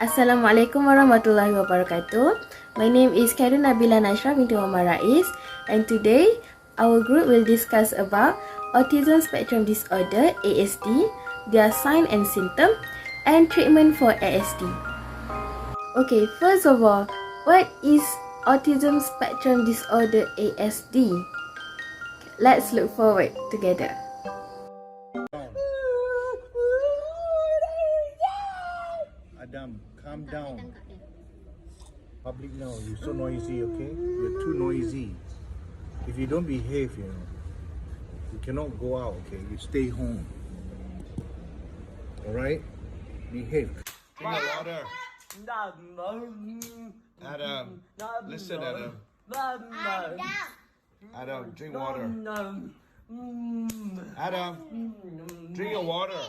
Assalamualaikum warahmatullahi wabarakatuh. My name is Khairun Nabila Nashrah binti Muhammad Rais, and today our group will discuss about autism spectrum disorder (ASD), their sign and symptom, and treatment for ASD. Okay, first of all, what is autism spectrum disorder (ASD)? Let's look forward together. Adam, calm down. Public now, you're so noisy, okay? You're too noisy. If you don't behave, you cannot go out, okay? You stay home. Alright? Behave. Drink water. Adam, listen, Adam. Adam, drink water. Adam, drink your water.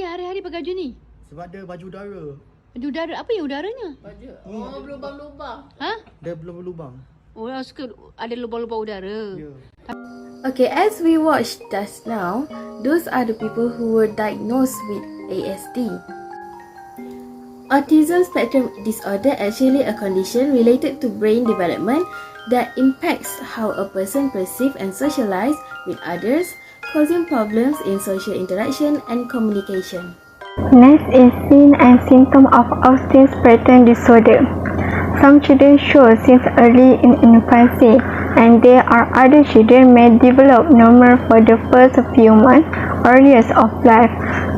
Hari-hari pakai baju ni? Sebab ada baju udara. Baju udara? Apa yang udaranya? Baju. Oh, lubang-lubang. Ha? Dia lubang-lubang. Oh, suka ada lubang-lubang udara. Ya. Okay, as we watched just now, those are the people who were diagnosed with ASD. Autism spectrum disorder actually a condition related to brain development that impacts how a person perceives and socialize with others, causing problems in social interaction and communication. Next is sign and symptom of autism spectrum disorder. Some children show signs early in infancy, and there are other children may develop normal for the first few months or years of life,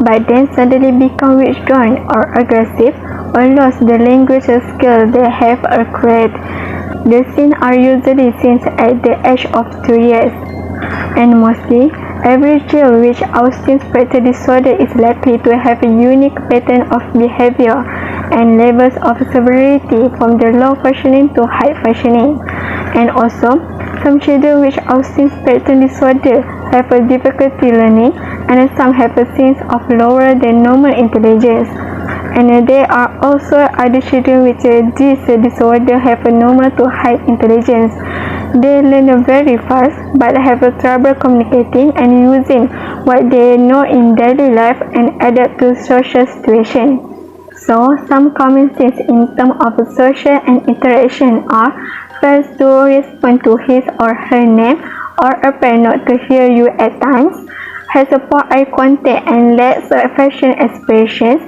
but then suddenly become withdrawn or aggressive or lose the language skill they have acquired. The signs are usually seen at the age of 2 years, and mostly every child with autism spectrum disorder is likely to have a unique pattern of behavior and levels of severity from the low functioning to high functioning. And also, some children with autism spectrum disorder have a difficulty learning, and some have a sense of lower than normal intelligence. And there are also other children with this disorder have a normal to high intelligence. They learn very fast but have trouble communicating and using what they know in daily life and adapt to social situations. So, some common things in terms of social and interaction are fails to respond to his or her name or appear not to hear you at times, has a poor eye contact and lacks facial expressions,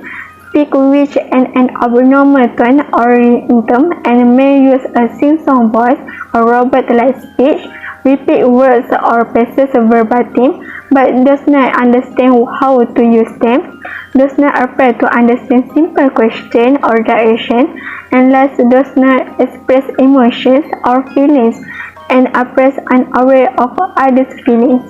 speak with an abnormal tone or rhythm, and may use a sing-song voice or robot-like speech, repeat words or phrases verbatim, but does not understand how to use them, does not appear to understand simple questions or directions, and last does not express emotions or feelings and appears unaware of others' feelings.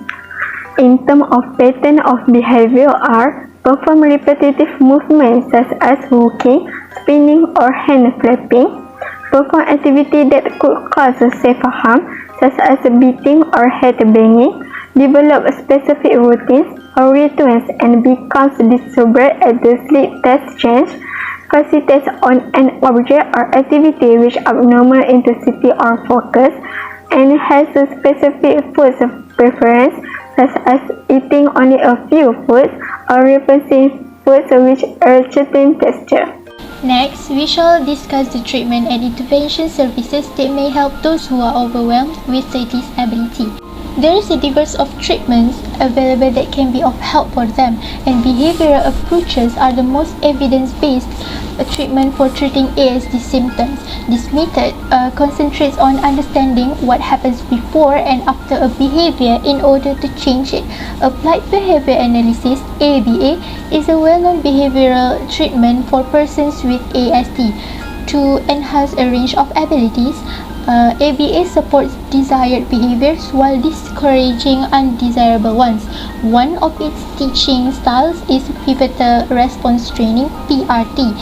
In terms of pattern of behavior are perform repetitive movements such as walking, spinning, or hand flapping, perform activity that could cause severe harm such as beating or head banging, develop specific routines or rituals and becomes disturbed at the sleep test change, concentrates on an object or activity with abnormal intensity or focus, and has a specific food preference such as eating only a few foods or refusing foods with a certain texture. Next, we shall discuss the treatment and intervention services that may help those who are overwhelmed with a disability. There is a diverse of treatments available that can be of help for them, and behavioral approaches are the most evidence-based treatment for treating ASD symptoms. This method concentrates on understanding what happens before and after a behavior in order to change it. Applied behavior analysis (ABA) is a well-known behavioral treatment for persons with ASD. To enhance a range of abilities, ABA supports desired behaviors while discouraging undesirable ones. One of its teaching styles is pivotal response training (PRT).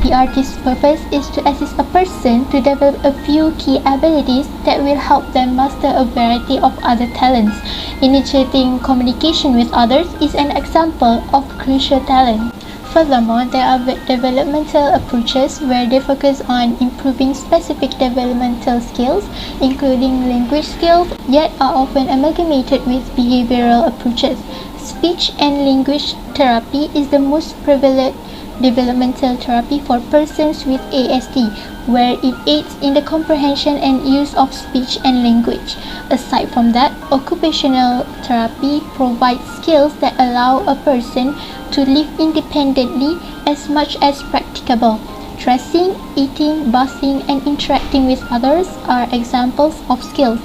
PRT's purpose is to assist a person to develop a few key abilities that will help them master a variety of other talents. Initiating communication with others is an example of crucial talent. Furthermore, there are developmental approaches where they focus on improving specific developmental skills, including language skills, yet are often amalgamated with behavioral approaches. Speech and language therapy is the most prevalent developmental therapy for persons with ASD, where it aids in the comprehension and use of speech and language. Aside from that, occupational therapy provides skills that allow a person to live independently as much as practicable. Dressing, eating, bathing, and interacting with others are examples of skills.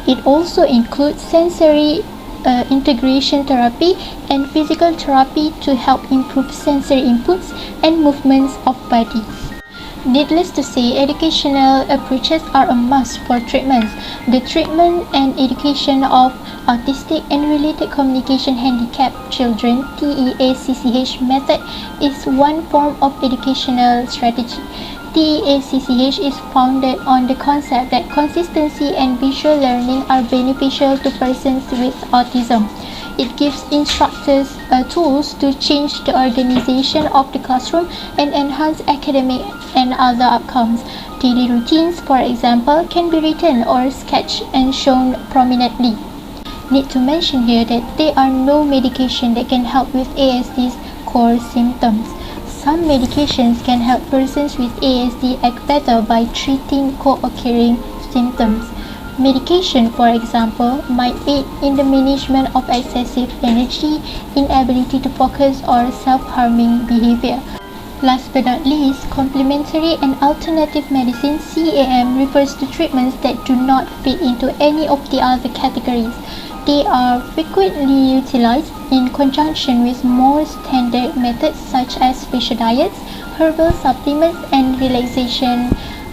It also includes sensory integration therapy and physical therapy to help improve sensory inputs and movements of body. Needless to say, educational approaches are a must for treatments. The treatment and education of autistic and related communication handicapped children (TEACCH) method is one form of educational strategy. TEACCH is founded on the concept that consistency and visual learning are beneficial to persons with autism. It gives instructors tools to change the organization of the classroom and enhance academic and other outcomes. Daily routines, for example, can be written or sketched and shown prominently. Need to mention here that there are no medication that can help with ASD's core symptoms. Some medications can help persons with ASD act better by treating co-occurring symptoms. Medication, for example, might aid in the management of excessive energy, inability to focus, or self-harming behavior. Last but not least, complementary and alternative medicine (CAM) refers to treatments that do not fit into any of the other categories. They are frequently utilized in conjunction with more standard methods such as facial diets, herbal supplements, and relaxation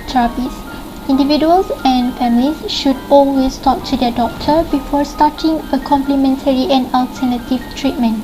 therapies. Individuals and families should always talk to their doctor before starting a complementary and alternative treatment.